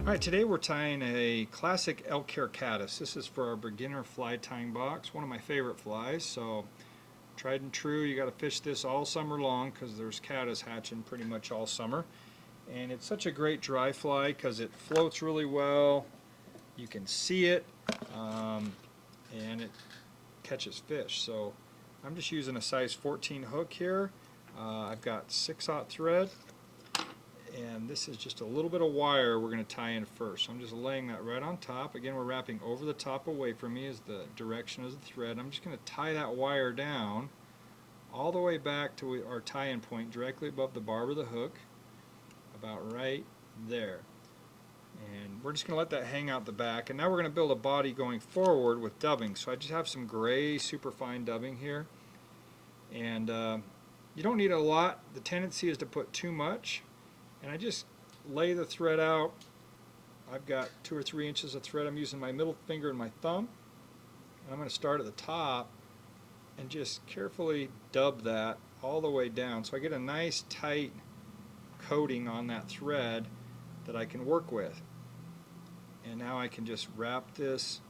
Alright, today we're tying a classic Elk Hair Caddis. This is for our beginner fly tying box, one of my favorite flies. So tried and true, you got to fish this all summer long because there's caddis hatching pretty much all summer. And it's such a great dry fly because it floats really well, you can see it, and it catches fish. So I'm just using a size 14 hook here. I've got 6/0 thread, and this is just a little bit of wire we're going to tie in first. So I'm just laying that right on top. Again, we're wrapping over the top away from me as the direction of the thread. I'm just going to tie that wire down all the way back to our tie-in point directly above the barb of the hook, about right there. And we're just going to let that hang out the back. And now we're going to build a body going forward with dubbing. So I just have some gray superfine dubbing here. And you don't need a lot. The tendency is to put too much. And I just lay the thread out. I've got 2 or 3 inches of thread. I'm using my middle finger and my thumb. And I'm going to start at the top and just carefully dub that all the way down so I get a nice tight coating on that thread that I can work with. And now I can just wrap this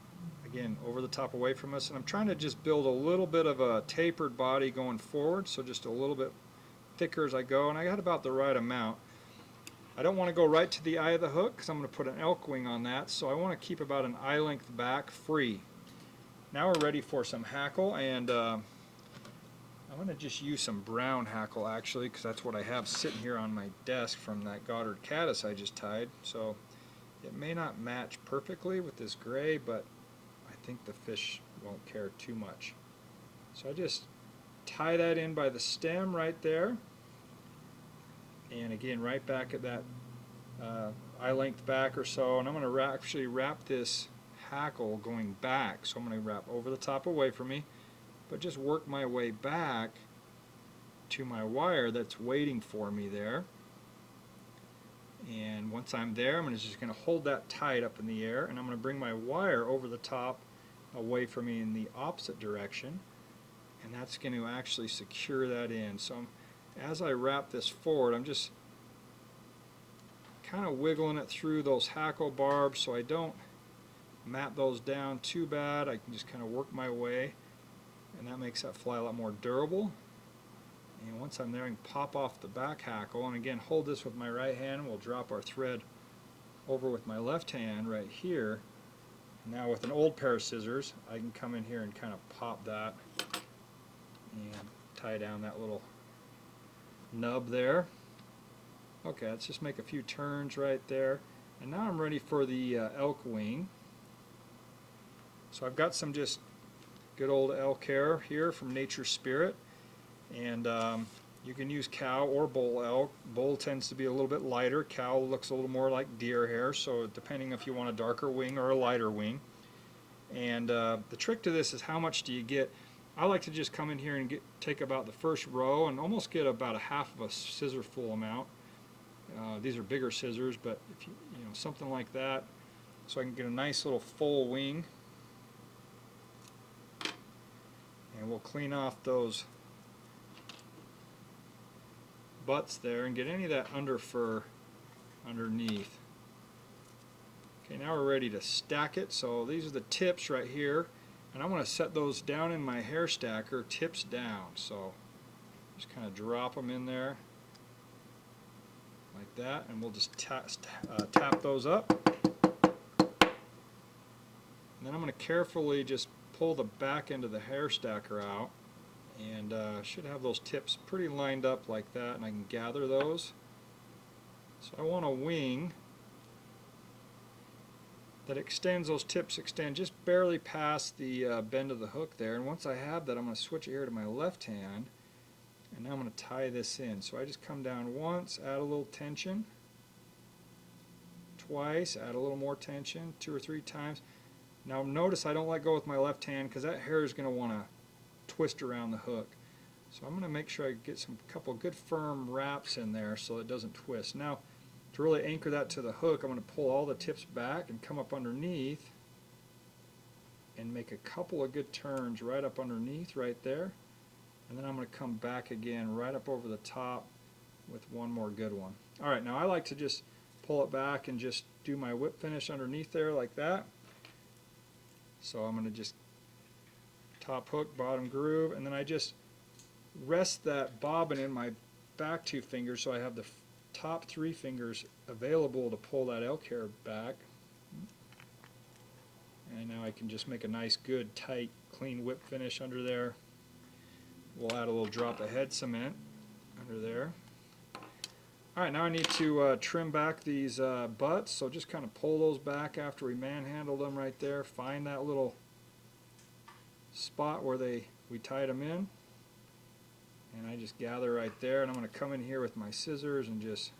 again over the top away from us, and I'm trying to just build a little bit of a tapered body going forward, so just a little bit thicker as I go, and I got about the right amount. I don't want to go right to the eye of the hook because I'm going to put an elk wing on that, so I want to keep about an eye length back free. Now we're ready for some hackle, and I'm going to just use some brown hackle actually, because that's what I have sitting here on my desk from that Goddard caddis I just tied. So it may not match perfectly with this gray, but I think the fish won't care too much. So I just tie that in by the stem right there, and again right back at that eye length back or so, and I'm going to actually wrap this hackle going back. So I'm going to wrap over the top away from me, but just work my way back to my wire that's waiting for me there. And once I'm there, I'm just going to hold that tight up in the air, and I'm going to bring my wire over the top away from me in the opposite direction, and that's going to actually secure that in. So as I wrap this forward, I'm just kind of wiggling it through those hackle barbs so I don't map those down too bad. I can just kind of work my way, and that makes that fly a lot more durable. And once I'm there, I can pop off the back hackle, and again hold this with my right hand, and we'll drop our thread over with my left hand right here. Now with an old pair of scissors, I can come in here and kind of pop that and tie down that little nub there. Okay, let's just make a few turns right there, and now I'm ready for the elk wing. So I've got some just good old elk hair here from Nature's Spirit, and you can use cow or bull elk. Bull tends to be a little bit lighter. Cow looks a little more like deer hair, so depending if you want a darker wing or a lighter wing. And the trick to this is how much do you get. I like to just come in here and take about the first row and almost get about a half of a scissor full amount. These are bigger scissors, but if you know, something like that, so I can get a nice little full wing. And we'll clean off those butts there and get any of that under fur underneath. Okay, now we're ready to stack it. So these are the tips right here, and I want to set those down in my hair stacker, tips down. So just kind of drop them in there like that, and we'll just tap those up. And then I'm going to carefully just pull the back end of the hair stacker out, and should have those tips pretty lined up like that, and I can gather those. So I want a wing that extends, those tips extend just barely past the bend of the hook there, and once I have that, I'm going to switch it here to my left hand, and now I'm going to tie this in. So I just come down once, add a little tension, twice, add a little more tension, 2 or 3 times. Now notice I don't let go with my left hand because that hair is going to want to twist around the hook. So I'm going to make sure I get couple good firm wraps in there so it doesn't twist. Now to really anchor that to the hook, I'm going to pull all the tips back and come up underneath and make a couple of good turns right up underneath right there. And then I'm going to come back again right up over the top with one more good one. Alright, now I like to just pull it back and just do my whip finish underneath there like that. So I'm going to just top hook, bottom groove, and then I just rest that bobbin in my back 2 fingers so I have the top 3 fingers available to pull that elk hair back. And now I can just make a nice, good, tight, clean whip finish under there. We'll add a little drop of head cement under there. Alright, now I need to trim back these butts, so just kind of pull those back after we manhandle them right there. Find that little spot where we tied them in. And I just gather right there, and I'm going to come in here with my scissors and just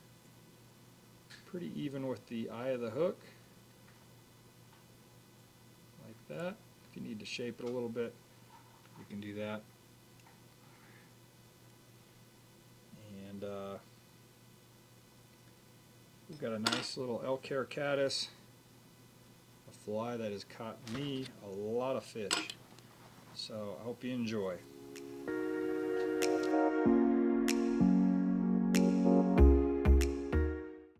pretty even with the eye of the hook. Like that. If you need to shape it a little bit, you can do that. And we've got a nice little elk hair caddis, a fly that has caught me a lot of fish. So I hope you enjoy.